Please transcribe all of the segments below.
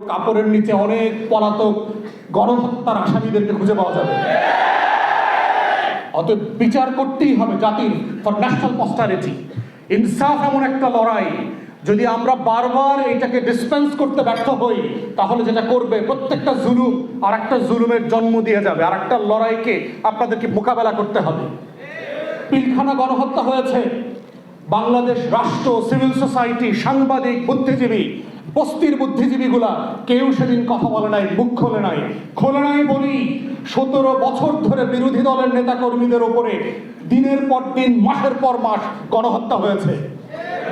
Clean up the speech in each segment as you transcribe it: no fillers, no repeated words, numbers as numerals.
কাপড়ের নিচে অনেক পলাতক গণহত্যার আসামিদেরকে খুঁজে পাওয়া যাবে। অতএব বিচার করতেই হবে জাতির, ফর ন্যাশনাল পস্টারিটি। ইনসাফ এমন একটা লড়াই, যদি আমরা বারবার এটাকে ডিসপেন্স করতে ব্যর্থ হই, তাহলে যেটা করবে প্রত্যেকটা জুলুম আর একটা জুলুমের জন্ম দিয়ে যাবে, আর একটা লড়াইকে আপনাদেরকে মোকাবেলা করতে হবে। পিলখানা গণহত্যা হয়েছে, বাংলাদেশ রাষ্ট্র, সিভিল সোসাইটি, সাংবাদিক, বুদ্ধিজীবী, বস্তির বুদ্ধিজীবীগুলা কেউ সেদিন কথা বলে নাই, মুখ খোলে নাই বলি 17 বছর ধরে বিরোধী দলের নেতা কর্মীদের উপরে দিনের পর দিন, মাসের পর মাস গণহত্যা হয়েছে।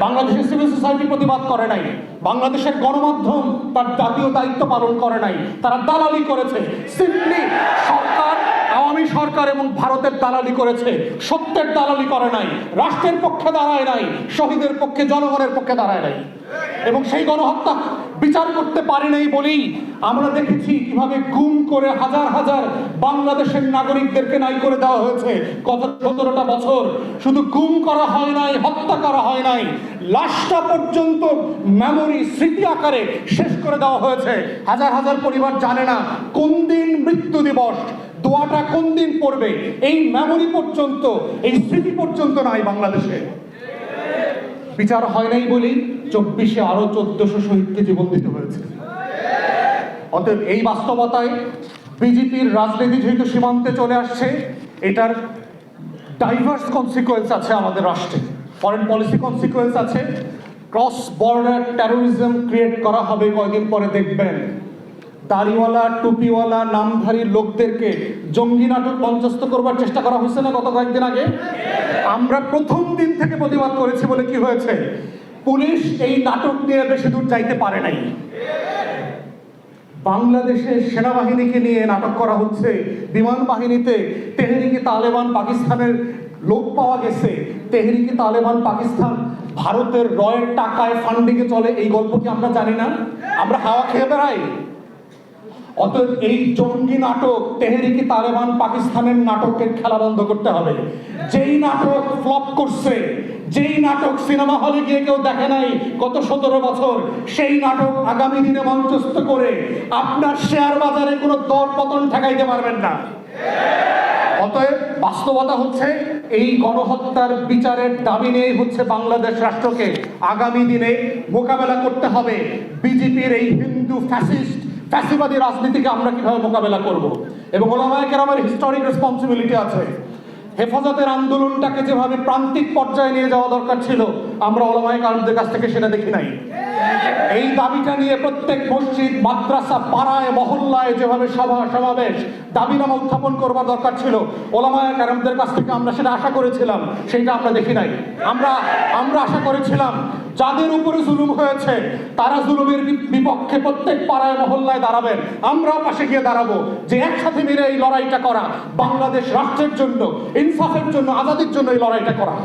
বাংলাদেশের সিভিল সোসাইটি প্রতিবাদ করে নাই, বাংলাদেশের গণমাধ্যম তার জাতীয় দায়িত্ব পালন করে নাই, তারা দালালি করেছে। সিম্পলি সরকার, আওয়ামী সরকার এবং ভারতের দালালি করেছে, সত্যের দালালি করে নাই, রাষ্ট্রের পক্ষে দাঁড়ায় নাই, শহীদের পক্ষে, জনগণের পক্ষে দাঁড়ায় নাই। এবং সেই গণহত্যা বিচার করতে পারি নাই বলেই আমরা দেখেছি কিভাবে গুম করে হাজার হাজার বাংলাদেশের নাগরিকদেরকে নাই করে দেওয়া হয়েছে গত 17টা বছর। শুধু গুম করা হয় নাই, হত্যা করা হয় নাই, লাশটা পর্যন্ত মেমোরি, স্মৃতি আকারে শেষ করে দেওয়া হয়েছে। হাজার হাজার পরিবার জানে না কোন দিন মৃত্যু দিবস, দোয়াটা কোন দিন পড়বে, এই মেমোরি পর্যন্ত, এই স্মৃতি পর্যন্ত নাই বাংলাদেশে। বিচার হয় নাই বলেই 24-এ আরো 1400 শহীদকে জীবন দিতে হয়েছে। অতএব এই বাস্তবতায় বিজেপির রাজনীতি যেহেতু সীমান্তে চলে আসছে, এটার ডাইভার্স কনসিকুয়েন্স আছে আমাদের রাষ্ট্রে, ফরেন পলিসি কনসিকুয়েন্স আছে, ক্রস বর্ডার টেরোরিজম ক্রিয়েট করা হবে। কয়েকদিন পরে দেখবেন দাড়িওয়ালা, টুপিওয়ালা, নামধারী লোকদেরকে জঙ্গি নাটক মঞ্চস্থ করবার চেষ্টা করা হয়েছে না গত কয়েকদিন আগে? আমরা প্রথম দিন থেকে প্রতিবাদ করেছি বলে কি হয়েছে? পুলিশ এই নাটক নিয়ে বেশি দূর যাইতে পারে নাই। বাংলাদেশের সেনাবাহিনীকে নিয়ে নাটক করা হচ্ছে, বিমান বাহিনীতে তেহরিকে তালেবান পাকিস্তানের লোক পাওয়া গেছে। তেহরিকে তালেবান পাকিস্তান ভারতের রয়ের টাকায় ফান্ডিংয়ে চলে, এই গল্প কি আমরা জানি না? আমরা হাওয়া খেয়ে বেড়াই। অতএব এই জঙ্গি নাটক, তেহরিকে তালেবান পাকিস্তানের নাটকের খেলা বন্ধ করতে হবে। যেই নাটক ফ্লপ করছে, যেই নাটক সিনেমা হলে গিয়ে কেউ দেখে নাই গত 17 বছর, সেই নাটক আগামী দিনে মঞ্চস্থ করে আপনার শেয়ার বাজারে কোনো দর পতন ঠেকাইতে পারবেন না। অতএব বাস্তবতা হচ্ছে, এই গণহত্যার বিচারের দাবি নিয়েই হচ্ছে বাংলাদেশ রাষ্ট্রকে আগামী দিনে মোকাবেলা করতে হবে। বিজেপির এই হিন্দু ফ্যাসিবাদী রাজনীতিকে আমরা কিভাবে মোকাবেলা করব, এবং ওলামায়ে কেরামের হিস্টোরিক রেসপন্সিবিলিটি আছে। হেফাজতের আন্দোলনটাকে যেভাবে প্রান্তিক পর্যায়ে নিয়ে যাওয়া দরকার ছিল, আমরা ওলামায়ে কেরামদের কাছ থেকে সেটা দেখি নাই। এই দাবিটা নিয়ে প্রত্যেক মসজিদ, মাদ্রাসা, পাড়ায়, মহল্লায় যেভাবে সভা সমাবেশ, দাবিনামা উত্থাপন করবার দরকার ছিল, ওলামায়ে কেরামদের কাছ থেকে আমরা সেটা আশা করেছিলাম, সেটা আমরা দেখি নাই। আমরা আশা করেছিলাম যাদের উপরে জুলুম হয়েছে তারা জুলুমের বিপক্ষে প্রত্যেক পাড়ায় মহল্লায় দাঁড়াবেন, আমরাও পাশে গিয়ে দাঁড়াবো, যে একসাথে মিলে এই লড়াইটা করা, বাংলাদেশ রাষ্ট্রের জন্য, ইনসাফের জন্য, আজাদির জন্য এই লড়াইটা করা।